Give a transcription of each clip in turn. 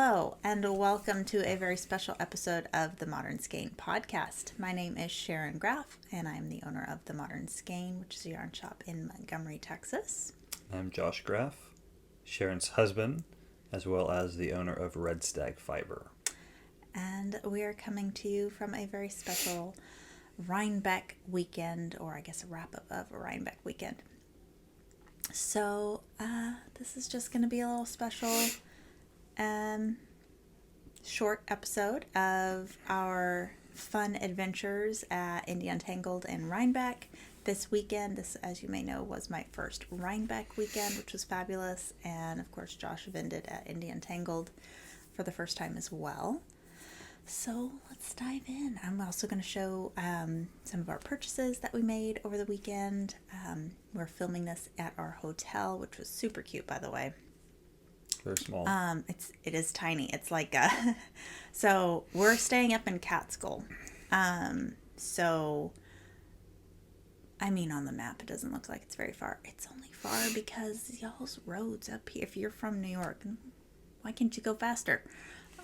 Hello, and welcome to a very special episode of the Modern Skein podcast. My name is Sharon Graff, and I'm the owner of the Modern Skein, which is a yarn shop in Montgomery, Texas. I'm Josh Graff, Sharon's husband, as well as the owner of Red Stag Fiber. And we are coming to you from a very special Rhinebeck weekend, or I guess a wrap-up of a Rhinebeck weekend. So, this is just going to be a little special short episode of our fun adventures at Indie Untangled in Rhinebeck this weekend. This, as you may know, was my first Rhinebeck weekend, which was fabulous. And of course, Josh vended at Indie Untangled for the first time as well. So let's dive in. I'm also going to show some of our purchases that we made over the weekend. We're filming this at our hotel, which was super cute, by the way. Very small. It is tiny. It's like so we're staying up in Catskill. So I mean, on the map, it doesn't look like it's very far. It's only far because y'all's roads up here. If you're from New York, why can't you go faster?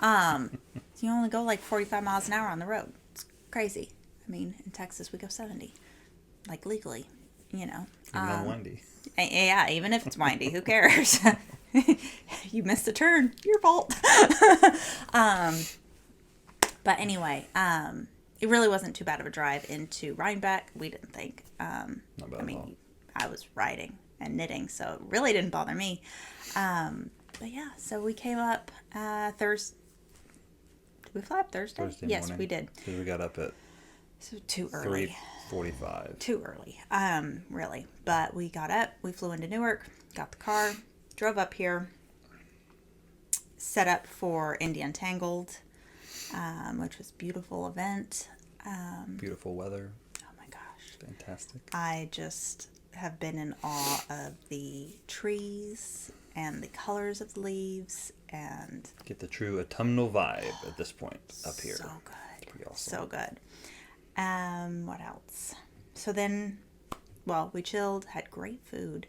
You only go like 45 miles an hour on the road. It's crazy. I mean, in Texas, we go 70, like legally, you know. Even on windy. Yeah, even if it's windy, who cares? You missed a turn, your fault. But anyway, it really wasn't too bad of a drive into Rhinebeck. We didn't think. Not bad at all. I was riding and knitting, so it really didn't bother me. But yeah, so we came up Thursday. Did we fly up Thursday? Thursday yes, morning. we did. Because we got up at too early. 3:45. Too early, really. But we got up, we flew into Newark, got the car, drove up here, set up for Indie Untangled, which was a beautiful event. Beautiful weather. Oh my gosh. Fantastic. I just have been in awe of the trees and the colors of the leaves and Get the true autumnal vibe at this point up here. So good. Pretty awesome. So good. What else? So then, well, we chilled, had great food.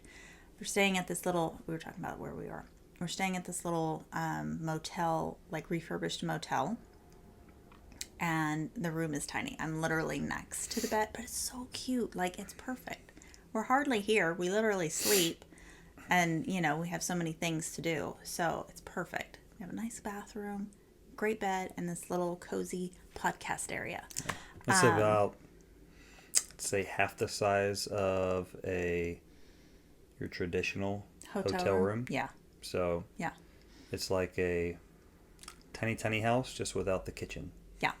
We're staying at this little, we were talking about where we are. We're staying at this little motel, like refurbished motel. And the room is tiny. I'm literally next to the bed, but it's so cute. Like, it's perfect. We're hardly here. We literally sleep. And, you know, we have so many things to do. So it's perfect. We have a nice bathroom, great bed, and this little cozy podcast area. It's about, let's say, half the size of your traditional hotel room. Yeah. So yeah, it's like a tiny, tiny house just without the kitchen. Yeah.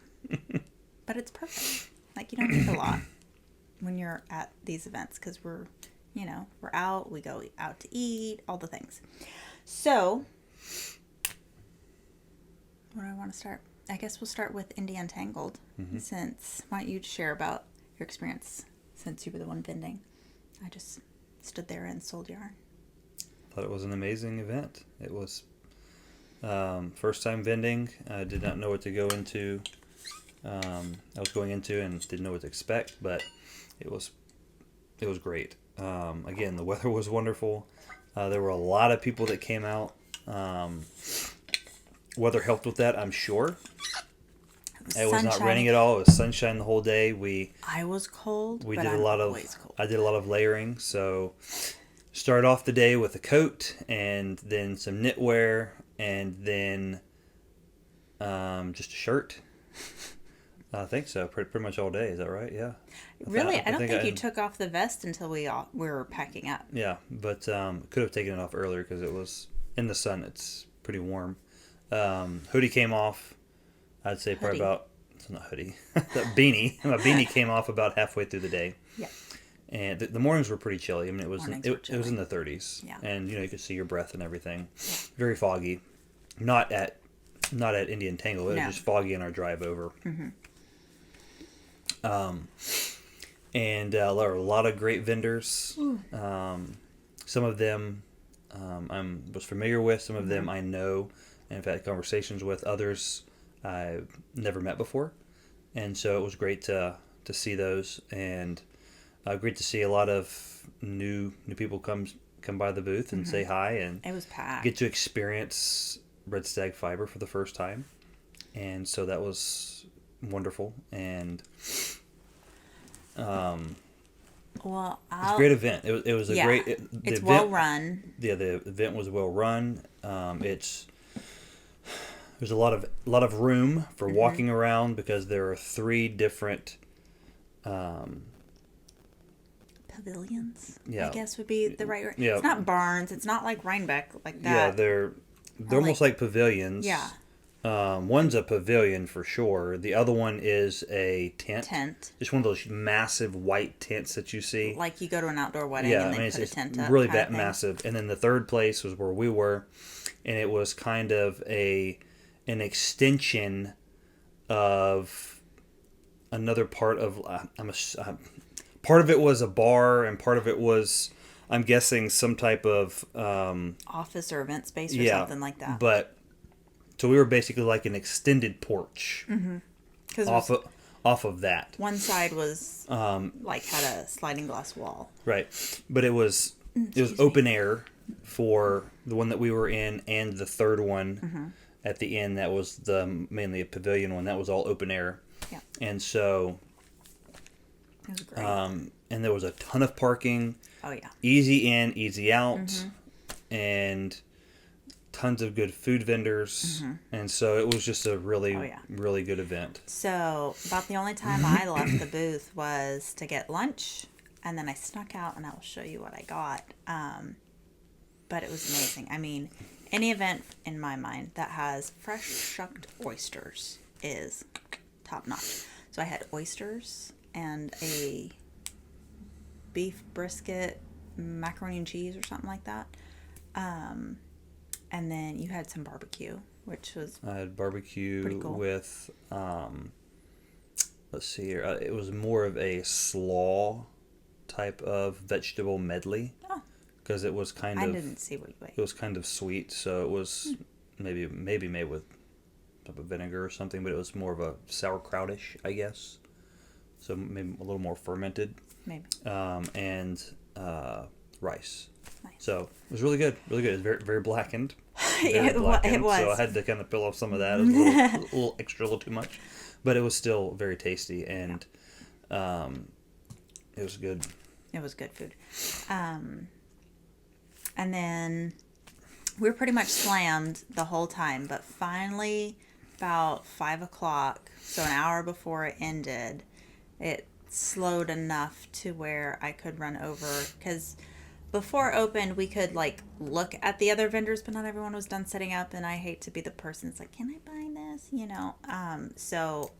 But it's perfect. Like, you don't need a lot when you're at these events because we're out, we go out to eat, all the things. So, where do I want to start? I guess we'll start with Indie Untangled. Mm-hmm. Why don't you share about your experience since you were the one vending? I just stood there and sold yarn. Thought it was an amazing event. It was first time vending. I did not know what to go into. I was going into and didn't know what to expect, but it was great. Again, the weather was wonderful. There were a lot of people that came out. Weather helped with that, I'm sure. It was not raining at all. It was sunshine the whole day. I was cold. I did a lot of layering. So started off the day with a coat and then some knitwear and then just a shirt. I think so. Pretty much all day. Is that right? Yeah. Really? I don't think you took off the vest until we were packing up. Yeah, but could have taken it off earlier because it was in the sun. It's pretty warm. Hoodie came off. I'd say probably about, it's not hoodie, that beanie. My beanie came off about halfway through the day. Yeah. And the mornings were pretty chilly. I mean, it was in the 30s. Yeah. And you could see your breath and everything. Yeah. Very foggy. Not at Indie Untangled. It was just foggy in our drive over. Mm-hmm. And there were a lot of great vendors. Some of them I was familiar with. Some of them I know and have had conversations with. Others I've never met before. And so it was great to see those, and great to see a lot of new people come by the booth and say hi, and it was packed. Get to experience red stag fiber for the first time, and so that was wonderful. And Well, it's a great event. It was a great. It's well run. Yeah, the event was well run. There's a lot of room for walking around because there are 3 different Pavilions. Yeah. I guess would be the right word. Yeah. It's not barns. It's not like Rhinebeck like that. Yeah, they're almost like pavilions. Yeah. One's a pavilion for sure. The other one is a tent. Just one of those massive white tents that you see. Like you go to an outdoor wedding Yeah, and I mean, they put a tent up. really that massive. And then the third place was where we were, and it was kind of an extension of another part of. Part of it was a bar, and part of it was, I'm guessing, some type of office or event space or something like that. But so we were basically like an extended porch off of that. One side was had a sliding glass wall. Right, but it was open air for the one that we were in, and the third one at the end that was mainly a pavilion one. That was all open air. Yeah, and so. It was great. And there was a ton of parking. Oh, yeah. Easy in, easy out. And tons of good food vendors. And so it was just a really, really good event. So about the only time I left the booth was to get lunch. And then I snuck out, and I will show you what I got. But it was amazing. I mean, any event in my mind that has fresh shucked oysters is top notch. So I had oysters and a beef brisket, macaroni and cheese or something like that. And then you had some barbecue, which was I had barbecue pretty cool. With, let's see here, it was more of a slaw type of vegetable medley. Oh. Because it was kind I of... didn't see what you ate. It was kind of sweet, so it was maybe made with type of vinegar or something, but it was more of a sauerkrautish, I guess. So maybe a little more fermented. Maybe. And rice. Nice. So it was really good. Really good. It was very, very blackened. Very It was. So I had to kind of peel off some of that. It was a little extra, a little too much. But it was still very tasty, and it was good. It was good food. And then we were pretty much slammed the whole time, but finally about 5 o'clock, so an hour before it ended, it slowed enough to where I could run over, because before it opened we could like look at the other vendors, but not everyone was done setting up, and I hate to be the person that's like, can I buy this, so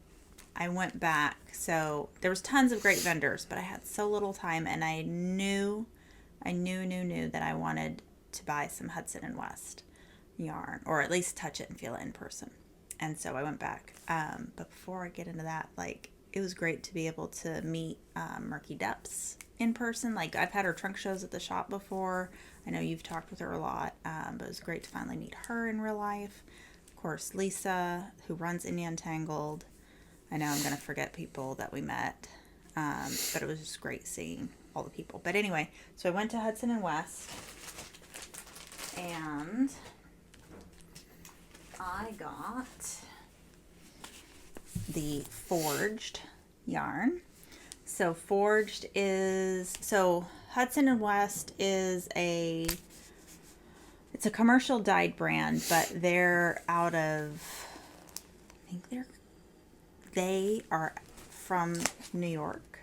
I went back. So there was tons of great vendors, but I had so little time, and I knew that I wanted to buy some Hudson West yarn, or at least touch it and feel it in person. And so I went back. But before I get into that, like, it was great to be able to meet Murky Depths in person. Like, I've had her trunk shows at the shop before. I know you've talked with her a lot, but it was great to finally meet her in real life. Of course, Lisa, who runs Indie Untangled. I know I'm going to forget people that we met, but it was just great seeing all the people. But anyway, so I went to Hudson West, and I got the forged yarn. So Hudson West is it's a commercial dyed brand, but they're out of, I think they are from New York,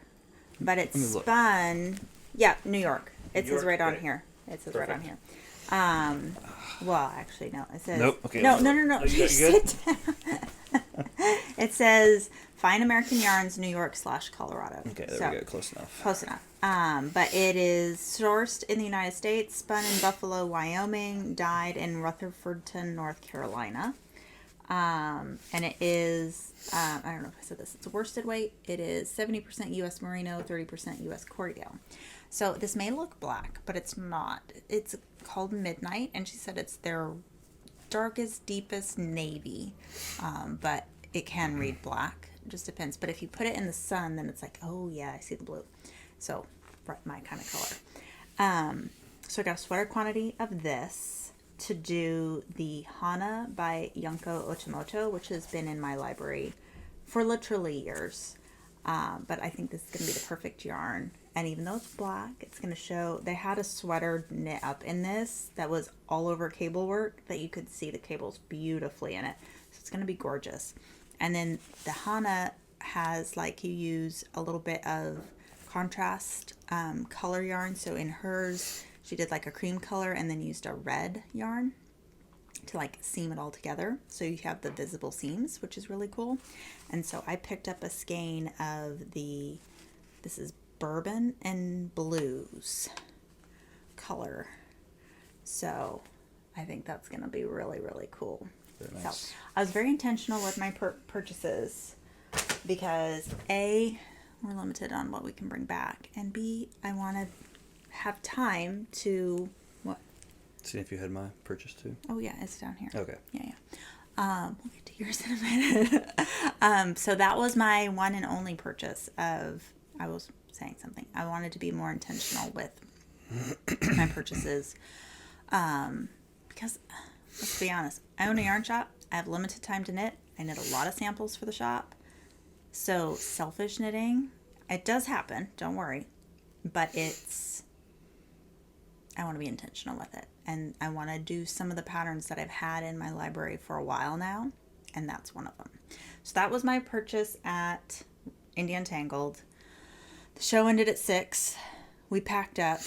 but it's spun, New York. It says right on here. It says right on here. Well, actually, no. It says nope. Okay. No. You good? It says Fine American Yarns, New York / Colorado. Okay, there we go. Close enough. Close enough. But it is sourced in the United States, spun in Buffalo, Wyoming, dyed in Rutherfordton, North Carolina. And it is, I don't know if I said this, it's a worsted weight. It is 70% U.S. Merino, 30% U.S. Corriedale. So this may look black, but it's not. It's called Midnight, and she said it's their darkest, deepest navy. But it can read black. It just depends. But if you put it in the sun, then it's like, oh yeah, I see the blue. So, my kind of color. So I got a sweater quantity of this to do the Hana by Yunko Ochimoto, which has been in my library for literally years. But I think this is going to be the perfect yarn. And even though it's black, it's going to show... They had a sweater knit up in this that was all over cable work that you could see the cables beautifully in it. So it's going to be gorgeous. And then the Hana has, like, you use a little bit of contrast color yarn. So in hers, she did like a cream color and then used a red yarn to like seam it all together. So you have the visible seams, which is really cool. And so I picked up a skein of the... This is Bourbon and Blues color. So I think that's going to be really, really cool. Very nice. So I was very intentional with my purchases because A, we're limited on what we can bring back, and B, I want to have time to... What? See if you had my purchase too. Oh yeah, it's down here. Okay. Yeah. We'll get to yours in a minute. So that was my one and only purchase of... I was saying something. I wanted to be more intentional with my purchases. Because, let's be honest, I own a yarn shop. I have limited time to knit. I knit a lot of samples for the shop. So, selfish knitting, it does happen. Don't worry. But I want to be intentional with it. And I want to do some of the patterns that I've had in my library for a while now. And that's one of them. So, that was my purchase at Indie Untangled. The show ended at 6. We packed up.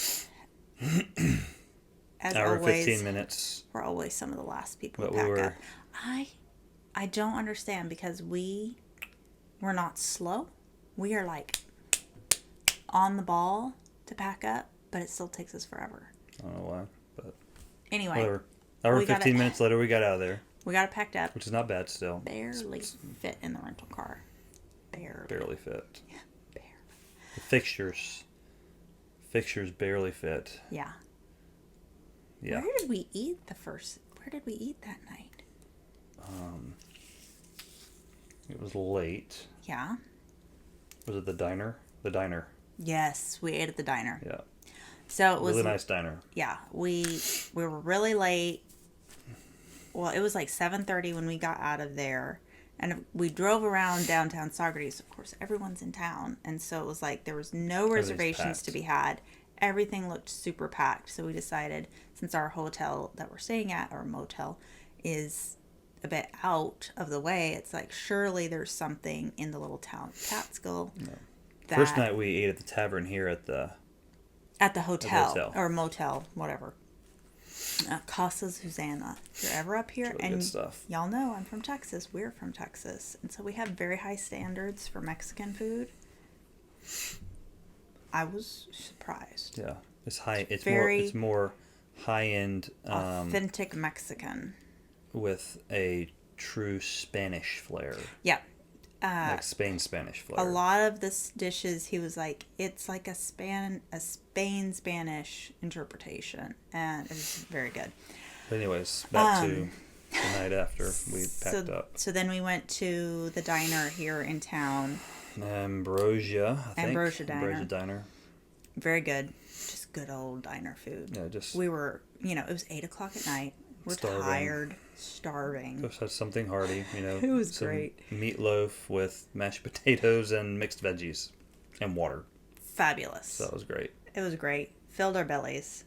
As Hour always, 15 minutes. We're always some of the last people But to pack we were... up. I don't understand because we're not slow. We are like on the ball to pack up, but it still takes us forever. I don't know why, but anyway. whatever. Hour 15 minutes later, we got out of there. We got it packed up. Which is not bad still. Barely fit in the rental car. Barely fit. Yeah, barely. The fixtures barely fit. Yeah. Yeah. Where did we eat that night? It was late. Yeah. Was it the diner? The diner. Yes, we ate at the diner. Yeah. So it was really nice diner. Yeah, we were really late. Well, it was like 7:30 when we got out of there, and we drove around downtown Saugerties. Of course, everyone's in town, and so it was like there was no reservations to be had. Everything looked super packed, so we decided, since our hotel that we're staying at, or motel, is a bit out of the way, it's like surely there's something in the little town Catskill. No. First night we ate at the tavern here at the hotel or motel, whatever. Casa Susanna. If you're ever up here, really and good stuff. Y'all know I'm from Texas. We're from Texas, and so we have very high standards for Mexican food. I was surprised. Yeah, it's high. It's more high end, authentic Mexican with a true Spanish flair. Yeah. Like Spain Spanish flair. A lot of this dishes, he was like, it's like a Spain Spanish interpretation, and it was very good. But anyways, back to the night after we packed up. So then we went to the diner here in town. Ambrosia Diner. Very good. Just good old diner food. Yeah, we were, it was 8:00 at night. We're tired, starving. Just had something hearty, It was great. Meatloaf with mashed potatoes and mixed veggies and water. Fabulous. So that was great. It was great. Filled our bellies,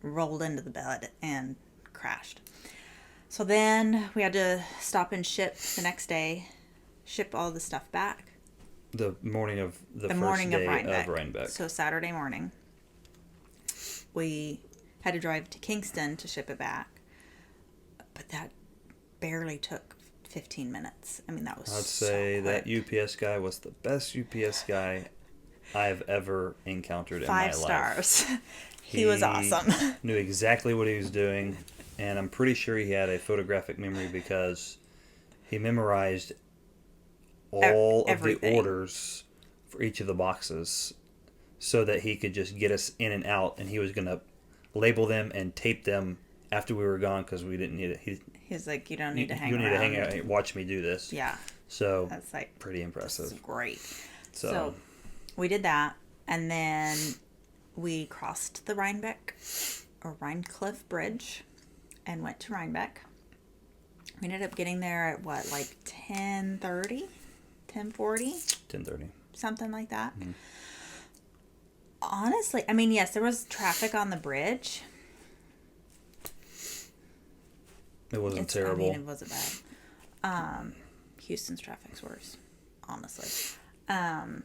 rolled into the bed, and crashed. So then we had to stop and ship the next day, ship all the stuff back. The morning of the first morning day of Rhinebeck. So Saturday morning, we had to drive to Kingston to ship it back, but that barely took 15 minutes. I mean, that was I'd say quick. that UPS guy was the best UPS guy I've ever encountered in my life. 5 stars. He was awesome. Knew exactly what he was doing, and I'm pretty sure he had a photographic memory because he memorized all of the orders for each of the boxes so that he could just get us in and out, and he was going to label them and tape them after we were gone because we didn't need it. He's like, you don't need to hang around. You don't need to hang out and watch me do this. Yeah. So that's like pretty impressive. That's great. So we did that, and then we crossed the Rhinebeck or Rhinecliff Bridge. and went to Rhinebeck. We ended up getting there at what, like 10:30, 10:40, 10:30, something like that. Mm-hmm. Honestly, I mean, yes, there was traffic on the bridge. It wasn't terrible. I mean, it wasn't bad. Houston's traffic's worse, honestly. And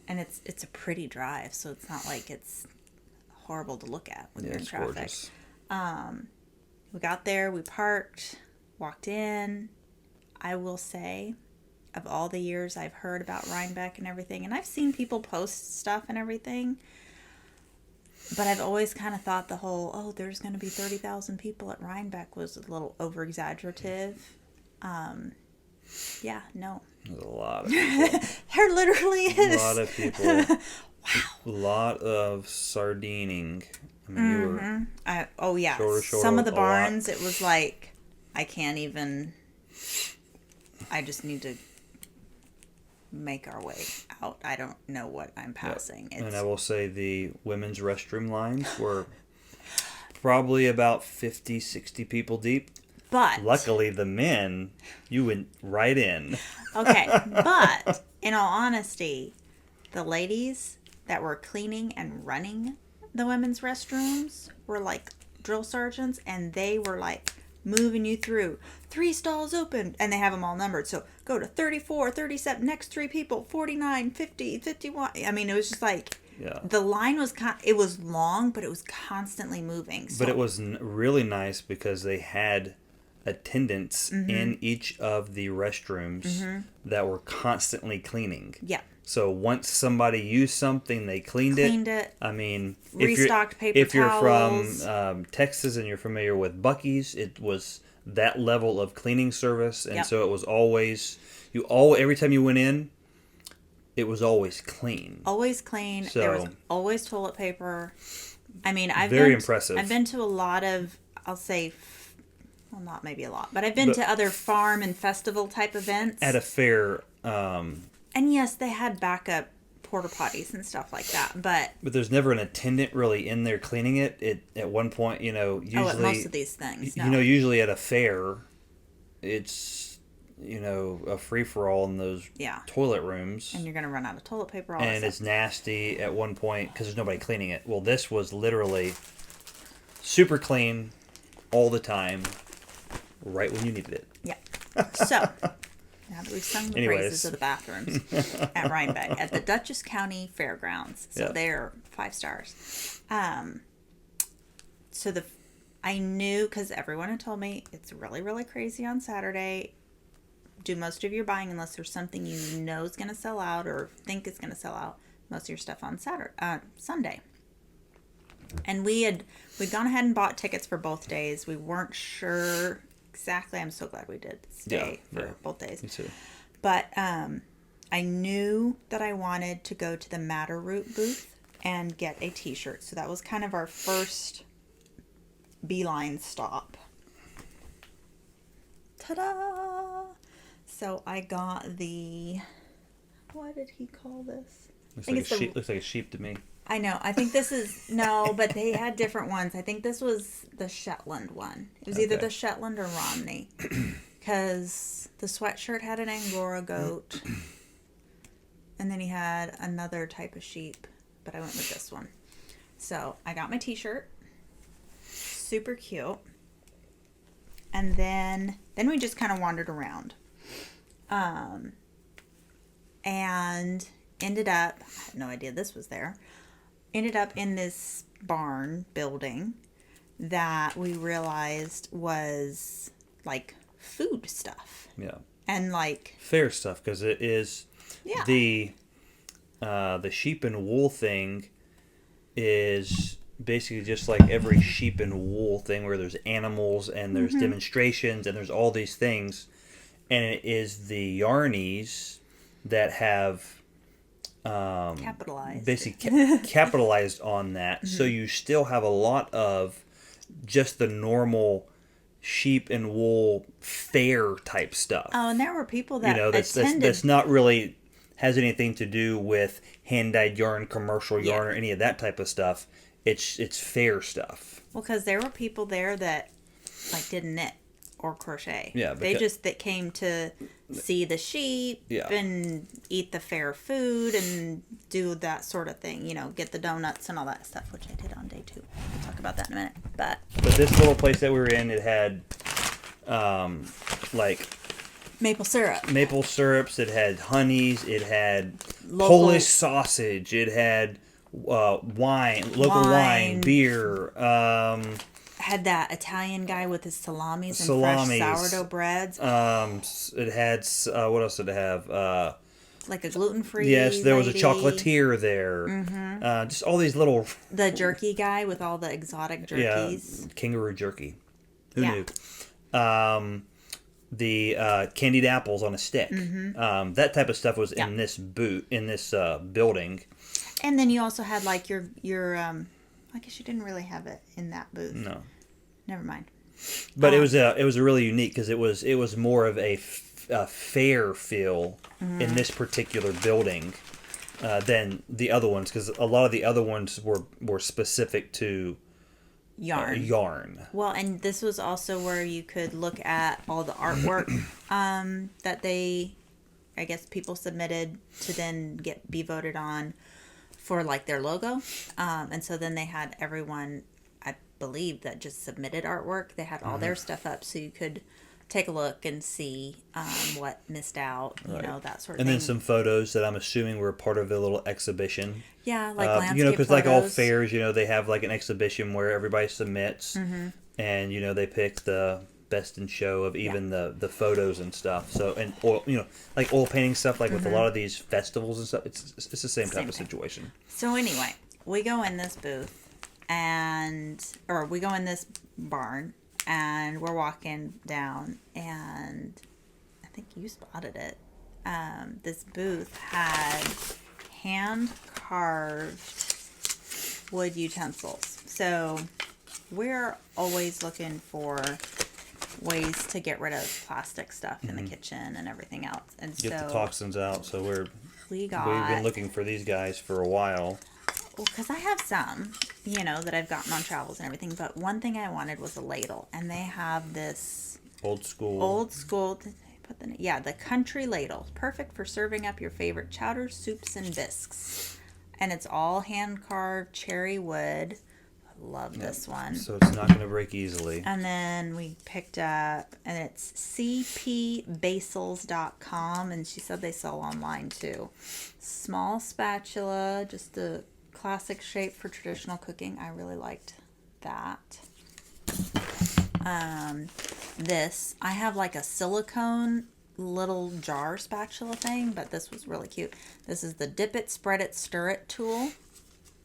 it's a pretty drive, so it's not like it's horrible to look at when you're in traffic. Gorgeous. We got there, we parked, walked in. I will say, of all the years I've heard about Rhinebeck and everything, and I've seen people post stuff and everything, but I've always kind of thought the whole, oh, there's going to be 30,000 people at Rhinebeck was a little over-exaggerative. Yeah, no. There's a lot of people. There literally is. A lot of people. Wow. A lot of sardining. I mean, you were oh, yeah. Short, some of the barns, it was like, I just need to make our way out. I don't know what I'm passing. Yep. And I will say the women's restroom lines were probably about 50, 60 people deep. But luckily the men, you went right in. Okay, but in all honesty, the ladies that were cleaning and running the women's restrooms were like drill sergeants, and they were like moving you through 3 stalls open, and they have them all numbered, so go to 34, 37, next 3 people, 49, 50, 51. I mean, it was just like, the line was it was long, but it was constantly moving. So. But it was really nice because they had attendants in each of the restrooms that were constantly cleaning. Yeah. So once somebody used something, they cleaned it. I mean, restocked paper if you're towels. from Texas and you're familiar with Buc-ee's, it was that level of cleaning service, and so it was always every time you went in, it was always clean. Always clean. So, there was always toilet paper. I mean, impressive. I've been to a lot of, I'll say, well, not maybe a lot, but I've been to other farm and festival type events at a fair. And yes, they had backup porta potties and stuff like that, but there's never an attendant really in there cleaning it. It at one point, usually at most of these things, usually at a fair, it's a free for all in those toilet rooms, and you're gonna run out of toilet paper. And it's nasty at one point because there's nobody cleaning it. Well, this was literally super clean all the time, right when you needed it. Yeah. So. Now that we've sung the praises of the bathrooms at Rhinebeck, at the Dutchess County Fairgrounds. So they're 5 stars. So I knew, because everyone had told me, it's really, really crazy on Saturday. Do most of your buying unless there's something you know is going to sell out or think is going to sell out. Most of your stuff on Sunday. And we'd gone ahead and bought tickets for both days. We weren't sure exactly. I'm so glad we did stay for both days. Me too. But I knew that I wanted to go to the Matterroot booth and get a t-shirt. So that was kind of our first beeline stop. Ta-da! So I got what did he call this? Looks like a sheep to me. I know. I think this is... No, but they had different ones. I think this was the Shetland one. It was either the Shetland or Romney. Because the sweatshirt had an Angora goat. And then he had another type of sheep. But I went with this one. So I got my t-shirt. Super cute. And then we just kind of wandered around. And ended up... I had no idea this was there. Ended up in this barn building that we realized was like food stuff. Yeah. And like fair stuff, because it is the sheep and wool thing is basically just like every sheep and wool thing where there's animals and there's demonstrations and there's all these things, and it is the yarnies that have capitalized. Basically capitalized on that. So you still have a lot of just the normal sheep and wool fair type stuff. Oh, and there were people that that's not really has anything to do with hand-dyed yarn, commercial yarn, or any of that type of stuff. It's fair stuff. Well, because there were people there that like didn't knit or crochet. Yeah, they came to see the sheep and eat the fair food and do that sort of thing. You know, get the donuts and all that stuff, which I did on day 2. We'll talk about that in a minute. But this little place that we were in, it had like maple syrups. It had honeys. It had Polish sausage. It had local wine, beer. Had that Italian guy with his salamis and fresh sourdough breads. It had what else did it have? Like a gluten-free. Yes, there was a chocolatier there. Mm-hmm. Just all these little. The jerky guy with all the exotic jerkies. Yeah, kangaroo jerky. Who knew? The candied apples on a stick. Mm-hmm. That type of stuff was in this building. And then you also had like your I guess you didn't really have it in that booth. No. Never mind. But it was a really unique because it was more of a fair feel in this particular building than the other ones, because a lot of the other ones were specific to yarn. Well, and this was also where you could look at all the artwork that I guess people submitted to then be voted on for like their logo. And so then they had everyone, I believe, that just submitted artwork. They had all their stuff up so you could take a look and see what missed out, you know, that sort of thing. And then some photos that I'm assuming were part of the little exhibition. Yeah, like landscape photos. Because like all fairs, they have like an exhibition where everybody submits, and they pick the best in show of even the photos and stuff. So, and oil, like oil painting stuff, like with a lot of these festivals and stuff, it's the same type of situation. So anyway, we go in this booth or we go in this barn, and we're walking down, and I think you spotted it. This booth had hand-carved wood utensils. So we're always looking for ways to get rid of plastic stuff in the kitchen and everything else. And get the toxins out. So we've been looking for these guys for a while. Well, because I have some, that I've gotten on travels and everything. But one thing I wanted was a ladle, and they have this old school. Did I put the country ladle, perfect for serving up your favorite chowders, soups, and bisques. And it's all hand carved cherry wood. Love this one. So it's not going to break easily. And then we picked up, and it's cpbasils.com, and she said they sell online too. Small spatula, just a classic shape for traditional cooking. I really liked that. This, I have like a silicone little jar spatula thing, but this was really cute. This is the Dip It, Spread It, Stir It tool.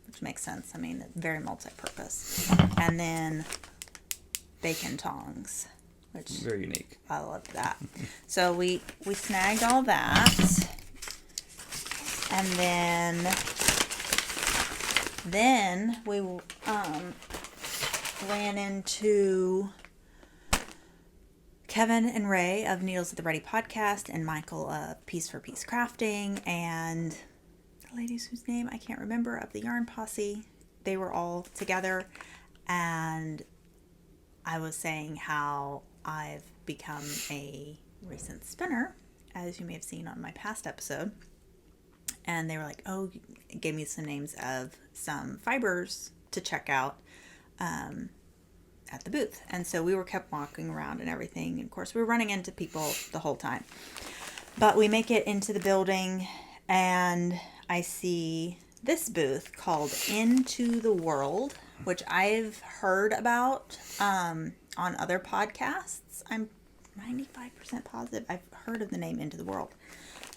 Which makes sense. I mean, very multi-purpose. And then bacon tongs, which very unique. I love that. So we snagged all that, and then we ran into Kevin and Ray of Needles at the Ready podcast, and Michael of Piece for Piece Crafting, and ladies whose name I can't remember, of the Yarn Posse. They were all together, and I was saying how I've become a recent spinner, as you may have seen on my past episode. And they were like, oh, gave me some names of some fibers to check out at the booth. And so we kept walking around and everything. And of course, we were running into people the whole time. But we make it into the building, and I see this booth called Into the Whirled, which I've heard about on other podcasts. I'm 95% positive I've heard of the name Into the Whirled.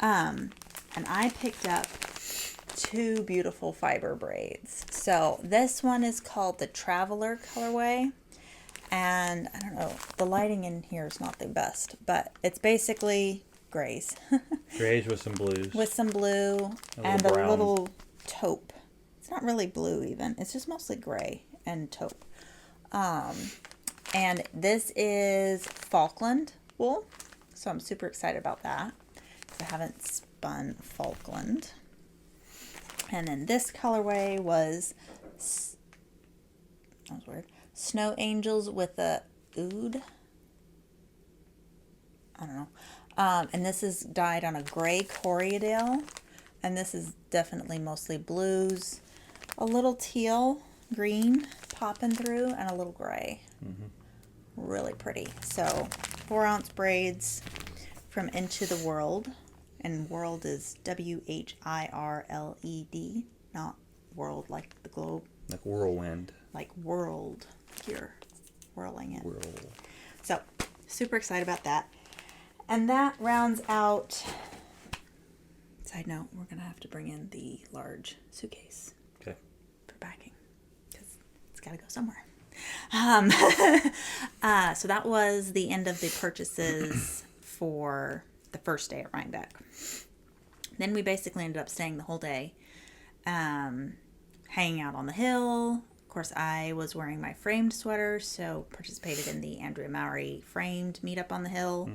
And I picked up 2 beautiful fiber braids. So this one is called the Traveler colorway. And I don't know, the lighting in here is not the best, but it's basically grays. Grays with some blues. With some blue and a little taupe. It's not really blue even. It's just mostly gray and taupe. And this is Falkland wool. So I'm super excited about that. I haven't spun Falkland. And then this colorway was, that was weird, Snow Angels with a oud. I don't know. And this is dyed on a gray Corriedale. And this is definitely mostly blues. A little teal green popping through and a little gray. Really pretty. So 4-ounce braids from Into the Whirled. And Whirled is Whirled, not world like the globe. Like whirlwind. Like whirled. You're whirling it. Whirl. So, super excited about that. And that rounds out... Side note, we're going to have to bring in the large suitcase. Okay. For packing. Because it's got to go somewhere. So that was the end of the purchases for the first day at Rhinebeck. Then we basically ended up staying the whole day. Hanging out on the hill. Of course, I was wearing my framed sweater, so participated in the Andrea Mowry framed meetup on the hill.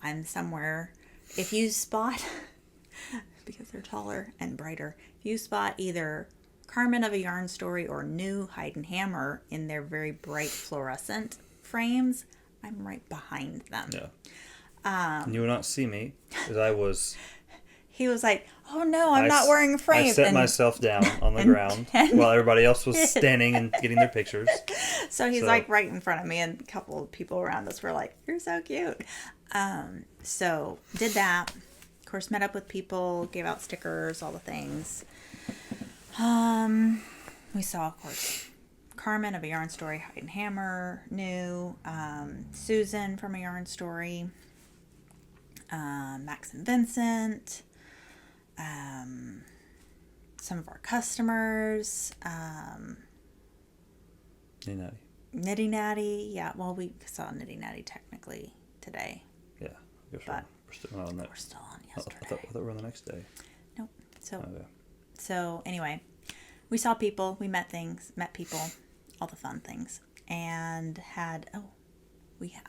I'm somewhere. If you spot, because they're taller and brighter, if you spot either Carmen of a Yarn Story or New Hide and Hammer in their very bright fluorescent frames, I'm right behind them. Yeah. You will not see me because I was. He was like, "Oh no, I'm not wearing a frame." I set myself down on the ground while everybody else was standing and getting their pictures. So he's like right in front of me, and a couple of people around us were like, "You're so cute." So did that. Of course, met up with people, gave out stickers, all the things. We saw, of course, Carmen of a Yarn Story, Hide and Hammer, New, Susan from a Yarn Story, Max and Vincent. Some of our customers, Nitty Natty. Yeah, well, we saw Nitty Natty technically today. Yeah, I guess we're still on that. We're still on I yesterday. thought we were on the next day. Nope. So, Okay. so anyway, we saw people, we met people, all the fun things, and had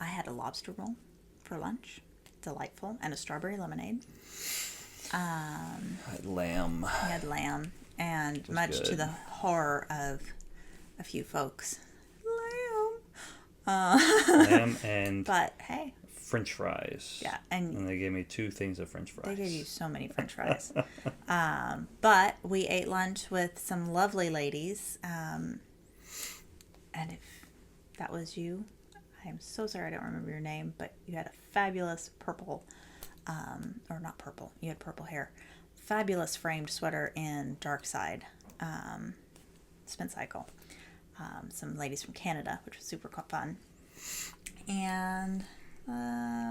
I had a lobster roll for lunch, delightful, and a strawberry lemonade. I had lamb. We had lamb, and much good. to the horror of a few folks, Lamb and but hey, French fries. yeah, And they gave me 2 things of French fries. they gave you so many French fries. But we ate lunch with some lovely ladies, and if that was you, I am so sorry I don't remember your name, but you had a fabulous purple. Or not purple, you had purple hair. Fabulous framed sweater in Dark Side, Spin Cycle. Some ladies from Canada, which was super fun. And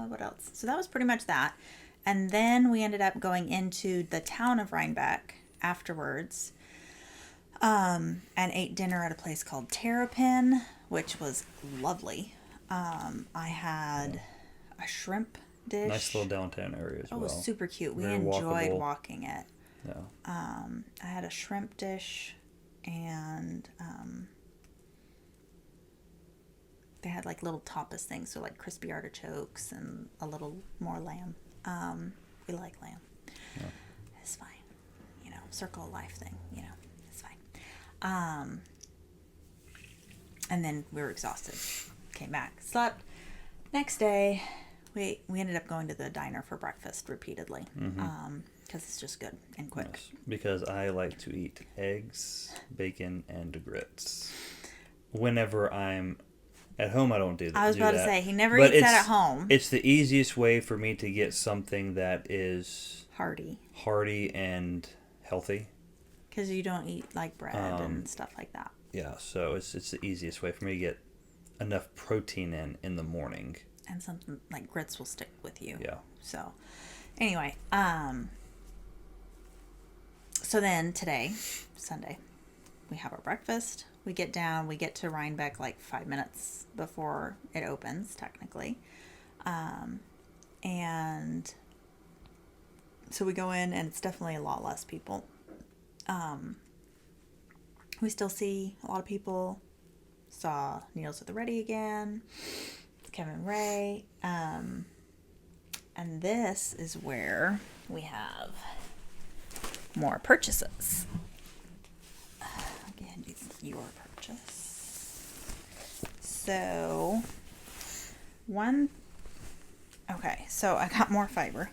what else? So that was pretty much that. And then we ended up going into the town of Rhinebeck afterwards, and ate dinner at a place called Terrapin, which was lovely. I had a shrimp dish. Nice little downtown area as well. It was super cute. We Very enjoyed walkable. walking it. Yeah. I had a shrimp dish, and they had like little tapas things, so like crispy artichokes and a little more lamb. We like lamb. Yeah. It's fine. Circle of life thing, it's fine. And then we were exhausted. Came back, slept. Next day, we ended up going to the diner for breakfast repeatedly, because it's just good and quick. Yes. Because I like to eat eggs, bacon, and grits. Whenever I'm at home, I don't do that. I was about to say, he never But eats that at home. It's the easiest way for me to get something that is hearty and healthy. Because you don't eat like bread and stuff like that. Yeah, so it's the easiest way for me to get enough protein in the morning. And something like grits will stick with you. Yeah. So, anyway, so then today, Sunday, we have our breakfast. We get to Rhinebeck like 5 minutes before it opens, technically. And so we go in, and it's definitely a lot less people. We still see a lot of people. Saw Needles at the Ready again. Kevin and Ray. And this is where we have more purchases. Again, your purchase. So one. Okay, so I got more fiber.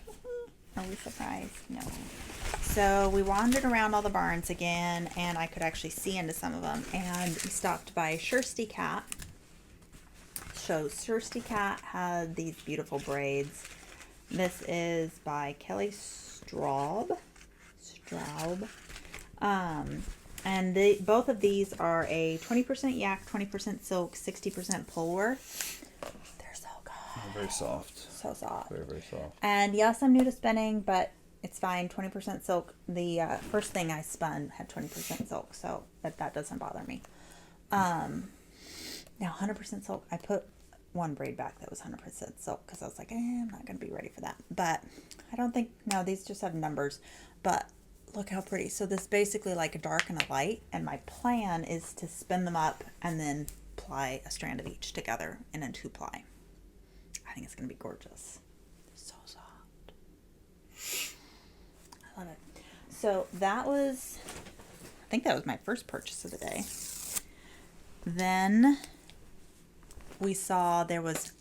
Are we surprised? No. So we wandered around all the barns again, and I could actually see into some of them. And we stopped by Shirsty Cat. So Shirsty Cat had these beautiful braids. This is by Kelly Straub. And both of these are a 20% yak, 20% silk, 60% pullover. They're so good. They're very soft. So soft. Very, very soft. And yes, I'm new to spinning, but it's fine. 20% silk. The first thing I spun had 20% silk, so that doesn't bother me. Now 100% silk. I put one braid back that was 100% silk because I was like, I'm not going to be ready for that. But I don't think, no, these just have numbers. But look how pretty. So this is basically like a dark and a light, and my plan is to spin them up and then ply a strand of each together in a 2-ply. I think it's going to be gorgeous. So soft. I love it. So that was, I think that was my first purchase of the day. Then we saw there was,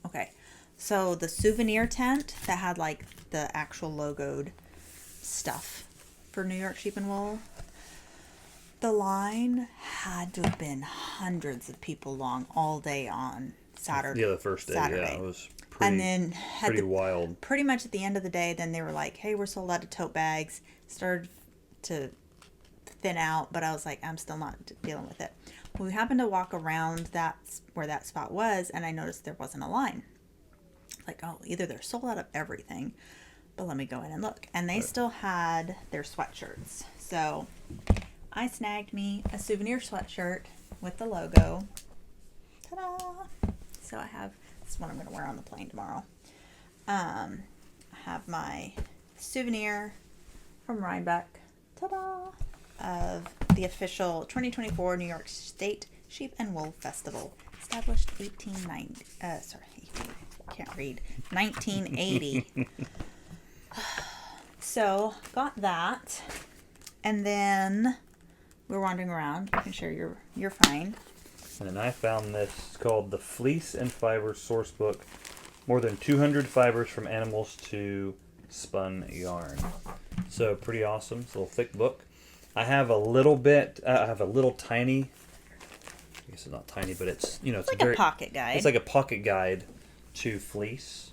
okay, so the souvenir tent that had like the actual logoed stuff for New York Sheep and Wool. The line had to have been hundreds of people long all day on Saturday. Yeah, the first day. Saturday. Yeah, it was pretty, and then pretty wild. Pretty much at the end of the day, then they were like, hey, we're sold out of tote bags. Started to thin out, but I was like, I'm still not dealing with it. Well, we happened to walk around where that spot was, and I noticed there wasn't a line. Like, oh, either they're sold out of everything, but let me go in and look. And they still had their sweatshirts. So I snagged me a souvenir sweatshirt with the logo. Ta-da! So I have, this is what I'm going to wear on the plane tomorrow. I have my souvenir from Rhinebeck, ta-da, of the official 2024 New York State Sheep and Wool Festival, established 1980. So got that, and then we're wandering around, making sure you're fine. And I found this called the Fleece and Fiber Source Book. More than 200 fibers from animals to spun yarn. So pretty awesome. It's a little thick book. I have a little bit. I have a little tiny. I guess it's not tiny, but it's it's like a pocket guide. It's like a pocket guide to fleece,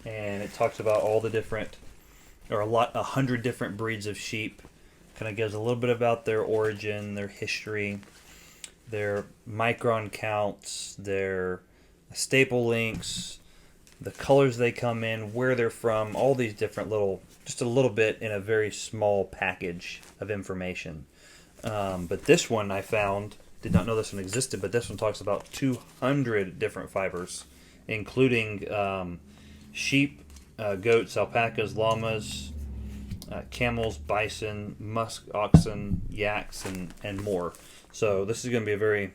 and it talks about all the different, or 100 different breeds of sheep. Kind of gives a little bit about their origin, their history, their micron counts, their staple lengths, the colors they come in, where they're from, all these different just a little bit in a very small package of information. But this one I found, did not know this one existed, but this one talks about 200 different fibers, including sheep, goats, alpacas, llamas, camels, bison, musk oxen, yaks, and more. So this is going to be a very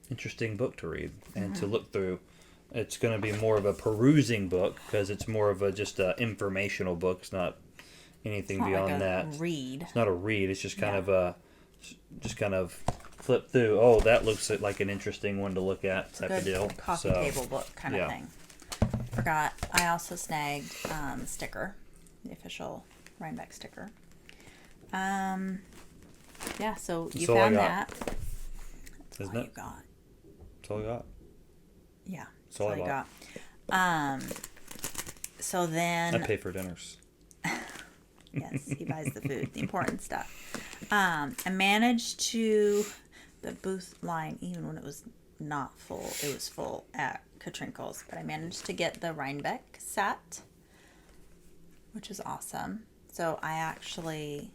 interesting book to read and to look through. It's going to be more of a perusing book because it's more of just an informational book. It's not anything beyond like a that. Read. It's not a read. It's just kind of flip through. Oh, that looks like an interesting one to look at type of deal. Coffee table book kind of thing. Forgot. I also snagged a sticker, the official Rhinebeck sticker. Yeah. So you found that. Isn't it? You got. That's all I got. Yeah. That's all I got. So then I pay for dinners. Yes, he buys the food, the important stuff. I managed to, the booth line, even when it was not full, it was full at Katrinkles, but I managed to get the Rhinebeck set, which is awesome. So I actually,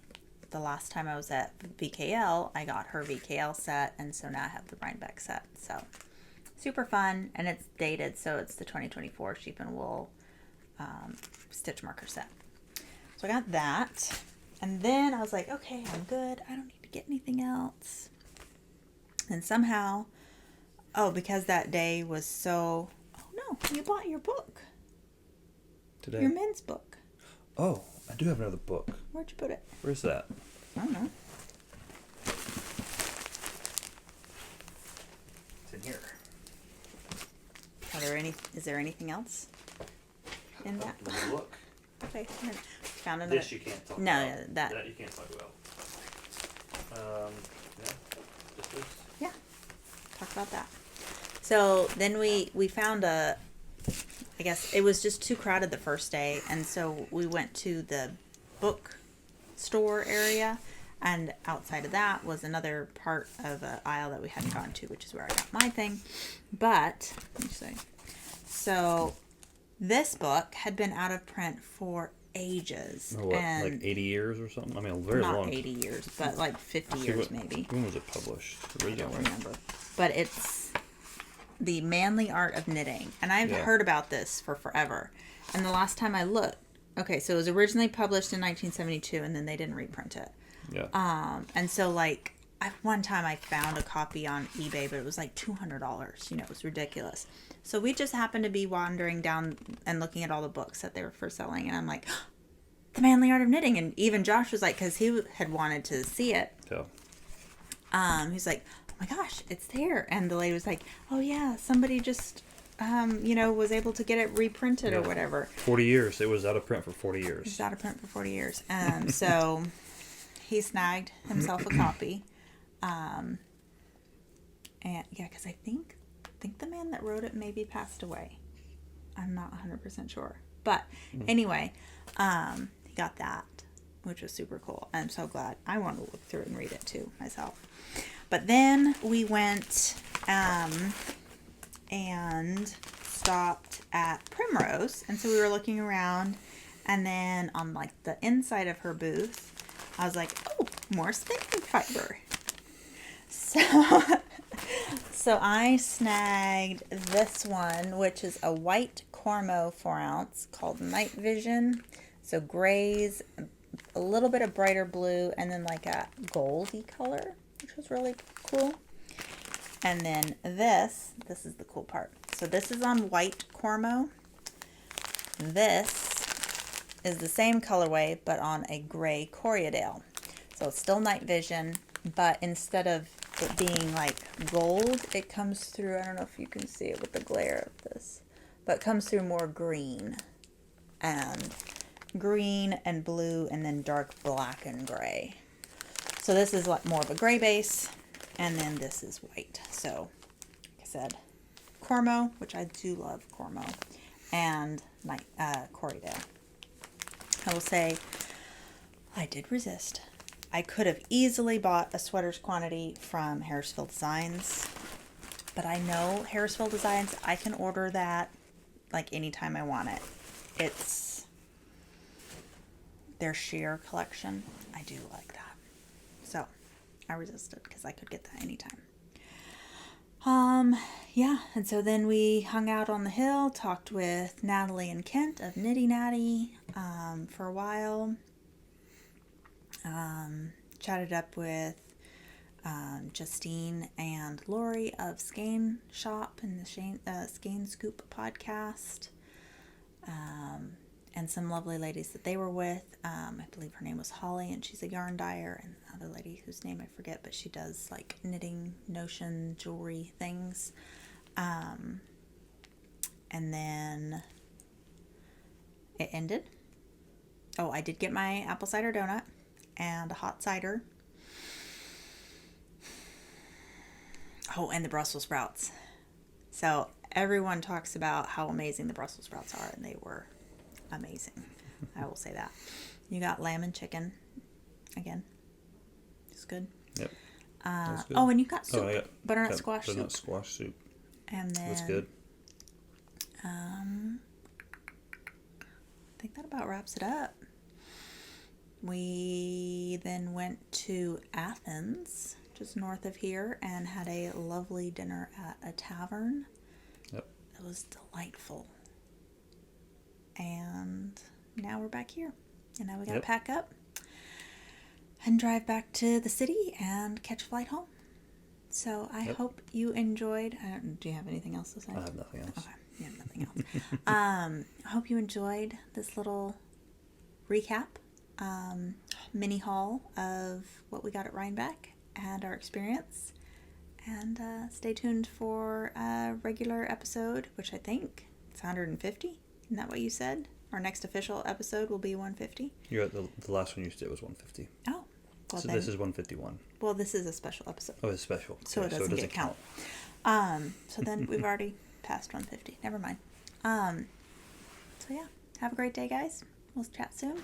the last time I was at VKL, I got her VKL set, and so now I have the Rhinebeck set. So super fun, and it's dated, so it's the 2024 Sheep and Wool stitch marker set. So I got that, and then I was like, okay, I'm good. I don't need to get anything else. And somehow, because that day was so, no, you bought your book. Today. Your men's book. Oh, I do have another book. Where'd you put it? Where's that? I don't know. It's in here. Oh, Is there anything else in that? Let me look. Okay. Found another. This you can't talk No, about. That you can't talk about. Yeah. Just this. Yeah. Talk about that. So then we found I guess it was just too crowded the first day, and so we went to the book store area, and outside of that was another part of an aisle that we hadn't gone to, which is where I got my thing. But let me see. So this book had been out of print for ages. Or what, and like 80 years or something? I mean, very not long. 80 years, but like 50 years maybe. When was it published I originally? don't remember. But it's The Manly Art of Knitting. And I've heard about this for forever. And the last time I looked, okay, so it was originally published in 1972, and then they didn't reprint it. Yeah. And so, like, one time I found a copy on eBay, but it was like $200. You know, it was ridiculous. So we just happened to be wandering down and looking at all the books that they were for selling, and I'm like, The Manly Art of Knitting. And even Josh was like, because he had wanted to see it. So. He's like, oh my gosh, it's there. And the lady was like, oh yeah, somebody just, was able to get it reprinted or whatever. 40 years. It was out of print for 40 years. It was out of print for 40 years. So he snagged himself a copy. And yeah, because I think the man that wrote it maybe passed away. I'm not 100% sure. But anyway, he got that, which was super cool. I'm so glad. I want to look through and read it too myself. But then we went and stopped at Primrose. And so we were looking around, and then on like the inside of her booth, I was like, oh, more spinning fiber. So I snagged this one, which is a white Cormo 4-ounce called Night Vision. So grays, a little bit of brighter blue, and then like a goldy color, which was really cool. And then this is the cool part. So this is on white Cormo. This is the same colorway, but on a gray Corriedale. So it's still Night Vision, but instead of it being like gold, it comes through, I don't know if you can see it with the glare of this, but it comes through more green and blue, and then dark black and gray. So this is like more of a gray base, and then this is white. So like I said, Cormo, which I do love Cormo, and Corriedale. I will say I did resist. I could have easily bought a sweaters quantity from Harrisville Designs, but I know Harrisville Designs, I can order that like anytime I want it. It's their sheer collection. I do like that. So I resisted because I could get that anytime. Yeah, and so then we hung out on the hill, talked with Natalie and Kent of Nitty Natty for a while. Chatted up with Justine and Lori of Skein Shop and the Skein Scoop podcast, and some lovely ladies that they were with. I believe her name was Holly, and she's a yarn dyer, and another lady whose name I forget, but she does like knitting notion jewelry things. And then it ended. Oh, I did get my apple cider donut and a hot cider. Oh, and the Brussels sprouts. So everyone talks about how amazing the Brussels sprouts are, and they were amazing. I will say that. You got lamb and chicken again. It's good. Yep. That's good. Oh, and you got soup. I got butternut squash soup. Butternut squash soup. And then That's good. I think that about wraps it up. We then went to Athens, just north of here, and had a lovely dinner at a tavern. Yep. It was delightful. And now we're back here. And now we got to pack up and drive back to the city and catch a flight home. So I hope you enjoyed. Do you have anything else to say? I have nothing else. Okay, you have nothing else. I hope you enjoyed this little recap, mini haul of what we got at Rhinebeck and our experience. And stay tuned for a regular episode, which I think it's 150. Isn't that what you said? Our next official episode will be 150. You're at the last one you did was 150. Oh. Well, So then, this is 151. well, this is a special episode. Oh, it's special. So Okay, it doesn't get count. So then we've already passed 150. Never mind. So yeah, have a great day, guys. We'll chat soon.